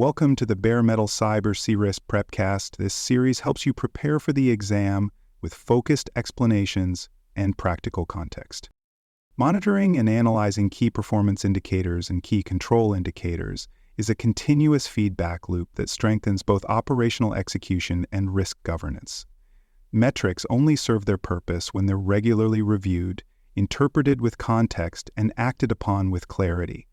welcome to the Bare Metal Cyber C-Risk Prepcast. This series helps you prepare for the exam with focused explanations and practical context. Monitoring and analyzing key performance indicators and key control indicators is a continuous feedback loop that strengthens both operational execution and risk governance. Metrics only serve their purpose when they're regularly reviewed, interpreted with context, and acted upon with clarity.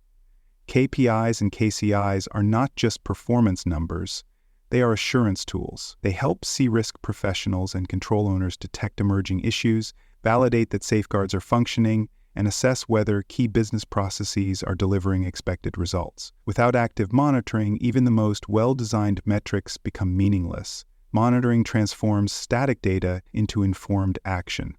KPIs and KCIs are not just performance numbers, they are assurance tools. They help C-risk professionals and control owners detect emerging issues, validate that safeguards are functioning, and assess whether key business processes are delivering expected results. Without active monitoring, even the most well-designed metrics become meaningless. Monitoring transforms static data into informed action.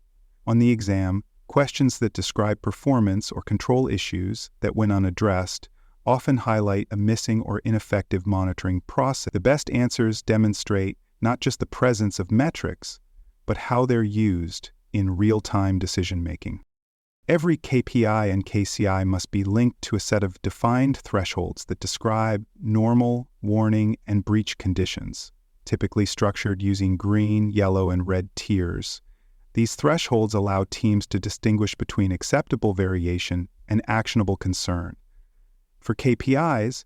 On the exam, questions that describe performance or control issues that went unaddressed often highlight a missing or ineffective monitoring process. The best answers demonstrate not just the presence of metrics, but how they're used in real-time decision-making. Every KPI and KCI must be linked to a set of defined thresholds that describe normal, warning, and breach conditions, typically structured using green, yellow, and red tiers. These thresholds allow teams to distinguish between acceptable variation and actionable concern. For KPIs,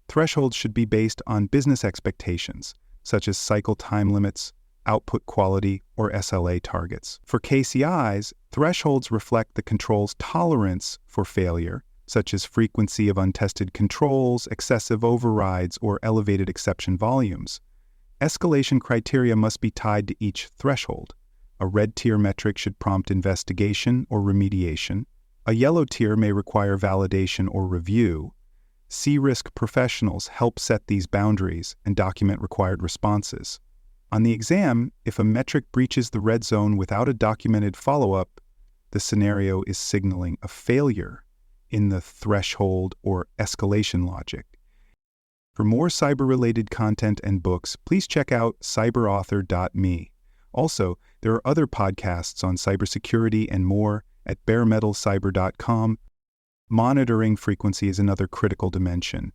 thresholds should be based on business expectations, such as cycle time limits, output quality, or SLA targets. For KCIs, thresholds reflect the control's tolerance for failure, such as frequency of untested controls, excessive overrides, or elevated exception volumes. Escalation criteria must be tied to each threshold. A red tier metric should prompt investigation or remediation. A yellow tier may require validation or review. C-risk professionals help set these boundaries and document required responses. On the exam, if a metric breaches the red zone without a documented follow-up, the scenario is signaling a failure in the threshold or escalation logic. For more cyber-related content and books, please check out cyberauthor.me. Also, there are other podcasts on cybersecurity and more at baremetalcyber.com. Monitoring frequency is another critical dimension.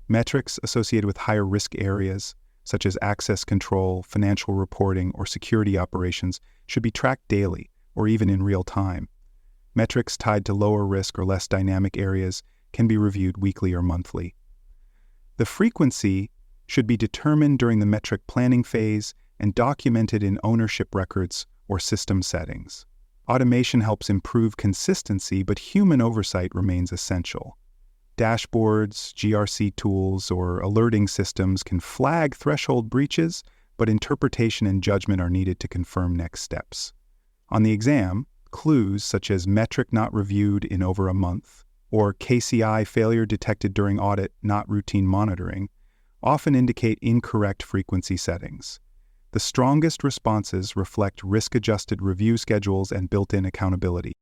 Metrics associated with higher risk areas, such as access control, financial reporting, or security operations, should be tracked daily or even in real time. Metrics tied to lower risk or less dynamic areas can be reviewed weekly or monthly. The frequency should be determined during the metric planning phase and documented in ownership records or system settings. Automation helps improve consistency, but human oversight remains essential. Dashboards, GRC tools, or alerting systems can flag threshold breaches, but interpretation and judgment are needed to confirm next steps. On the exam, clues such as metric not reviewed in over a month, or KCI failure detected during audit, not routine monitoring, often indicate incorrect frequency settings. The strongest responses reflect risk-adjusted review schedules and built-in accountability.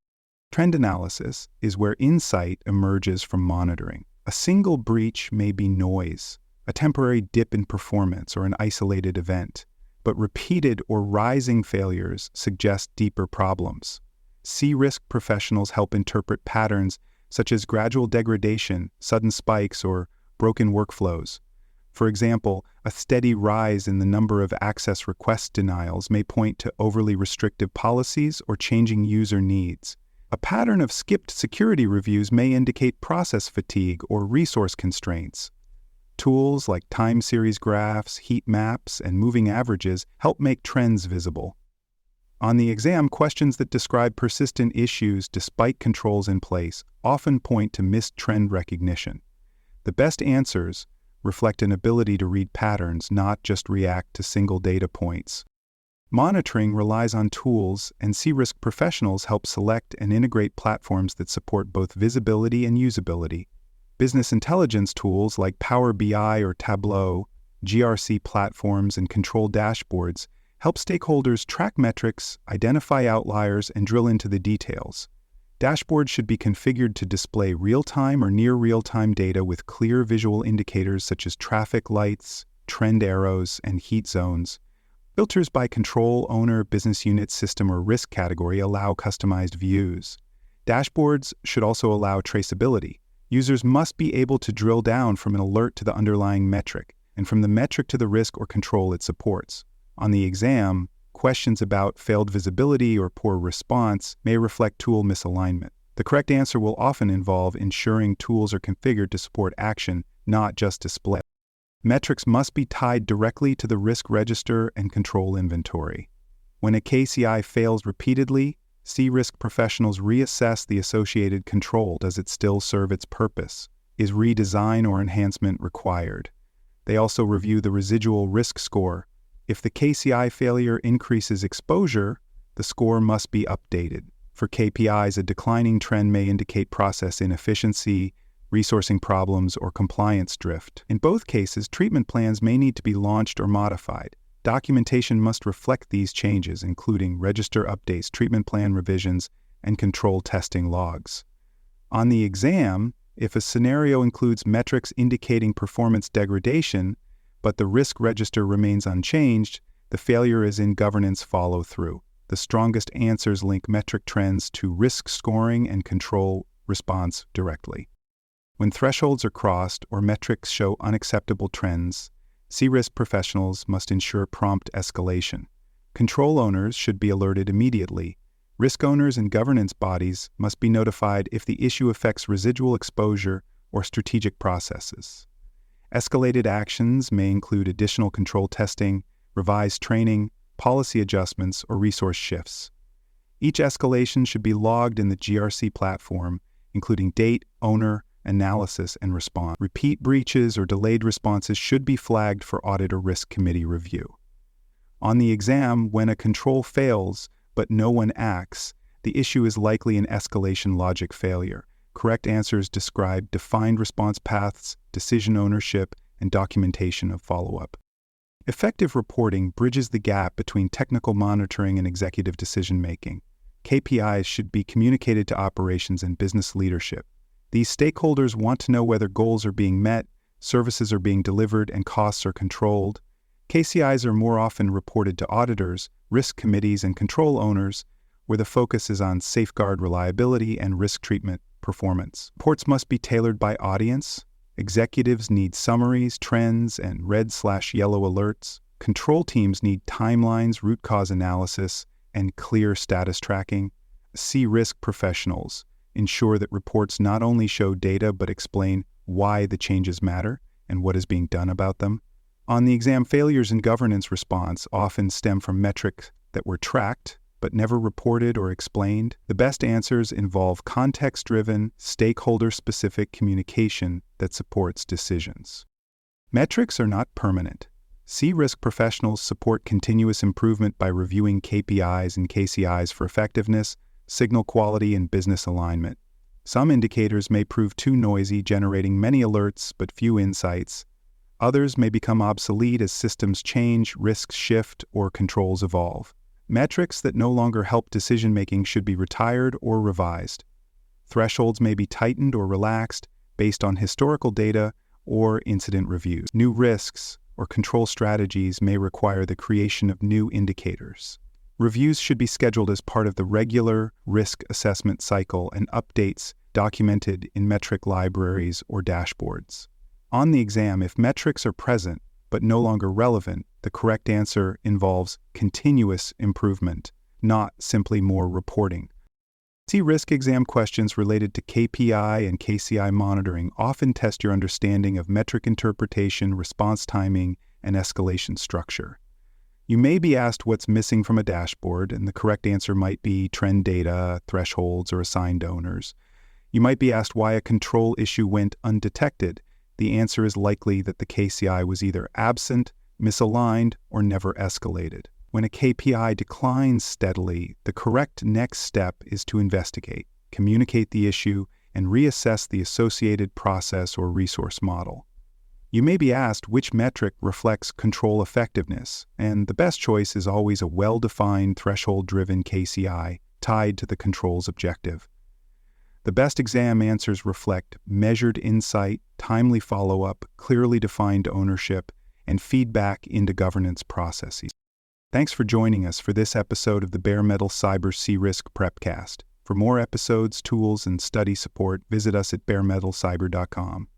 Trend analysis is where insight emerges from monitoring. A single breach may be noise, a temporary dip in performance, or an isolated event, but repeated or rising failures suggest deeper problems. C-risk professionals help interpret patterns such as gradual degradation, sudden spikes, or broken workflows. For example, a steady rise in the number of access request denials may point to overly restrictive policies or changing user needs. A pattern of skipped security reviews may indicate process fatigue or resource constraints. Tools like time series graphs, heat maps, and moving averages help make trends visible. On the exam, questions that describe persistent issues despite controls in place often point to missed trend recognition. The best answers reflect an ability to read patterns, not just react to single data points. Monitoring relies on tools, and C-risk professionals help select and integrate platforms that support both visibility and usability. Business intelligence tools like Power BI or Tableau, GRC platforms, and control dashboards help stakeholders track metrics, identify outliers, and drill into the details. Dashboards should be configured to display real-time or near real-time data with clear visual indicators such as traffic lights, trend arrows, and heat zones. Filters by control, owner, business unit, system, or risk category allow customized views. Dashboards should also allow traceability, Users must be able to drill down from an alert to the underlying metric, and from the metric to the risk or control it supports. On the exam, questions about failed visibility or poor response may reflect tool misalignment. The correct answer will often involve ensuring tools are configured to support action, not just display. Metrics must be tied directly to the risk register and control inventory. When a KCI fails repeatedly, C-risk professionals reassess the associated control. Does it still serve its purpose? Is redesign or enhancement required? They also review the residual risk score. If the KCI failure increases exposure, the score must be updated. For KPIs, a declining trend may indicate process inefficiency, resourcing problems, or compliance drift. In both cases, treatment plans may need to be launched or modified. Documentation must reflect these changes, including register updates, treatment plan revisions, and control testing logs. On the exam, if a scenario includes metrics indicating performance degradation, but the risk register remains unchanged, the failure is in governance follow-through. The strongest answers link metric trends to risk scoring and control response directly. When thresholds are crossed or metrics show unacceptable trends, C-risk professionals must ensure prompt escalation. Control owners should be alerted immediately. Risk owners and governance bodies must be notified if the issue affects residual exposure or strategic processes. Escalated actions may include additional control testing, revised training, policy adjustments, or resource shifts. Each escalation should be logged in the GRC platform, including date, owner, analysis, and response. Repeat breaches or delayed responses should be flagged for audit or risk committee review. On the exam, when a control fails but no one acts, the issue is likely an escalation logic failure. Correct answers describe defined response paths, decision ownership, and documentation of follow-up. Effective reporting bridges the gap between technical monitoring and executive decision-making. KPIs should be communicated to operations and business leadership. These stakeholders want to know whether goals are being met, services are being delivered, and costs are controlled. KCIs are more often reported to auditors, risk committees, and control owners, where the focus is on safeguard reliability and risk treatment performance. Reports must be tailored by audience. Executives need summaries, trends, and red/yellow alerts. Control teams need timelines, root cause analysis, and clear status tracking. C-risk professionals ensure that reports not only show data but explain why the changes matter and what is being done about them. On the exam, failures in governance response often stem from metrics that were tracked but never reported or explained. The best answers involve context-driven, stakeholder-specific communication that supports decisions. Metrics are not permanent. C-risk professionals support continuous improvement by reviewing KPIs and KCIs for effectiveness, signal quality, and business alignment. Some indicators may prove too noisy, generating many alerts but few insights. Others may become obsolete as systems change, risks shift, or controls evolve. Metrics that no longer help decision-making should be retired or revised. Thresholds may be tightened or relaxed based on historical data or incident reviews. New risks or control strategies may require the creation of new indicators. Reviews should be scheduled as part of the regular risk assessment cycle and updates documented in metric libraries or dashboards. On the exam, if metrics are present but no longer relevant, the correct answer involves continuous improvement, not simply more reporting. C-risk exam questions related to KPI and KCI monitoring often test your understanding of metric interpretation, response timing, and escalation structure. You may be asked what's missing from a dashboard, and the correct answer might be trend data, thresholds, or assigned owners. You might be asked why a control issue went undetected. The answer is likely that the KCI was either absent, misaligned, or never escalated. When a KPI declines steadily, the correct next step is to investigate, communicate the issue, and reassess the associated process or resource model. You may be asked which metric reflects control effectiveness, and the best choice is always a well-defined threshold-driven KCI tied to the control's objective. The best exam answers reflect measured insight, timely follow-up, clearly defined ownership, and feedback into governance processes. Thanks for joining us for this episode of the Bare Metal Cyber C-Risk Prepcast. For more episodes, tools, and study support, visit us at baremetalcyber.com.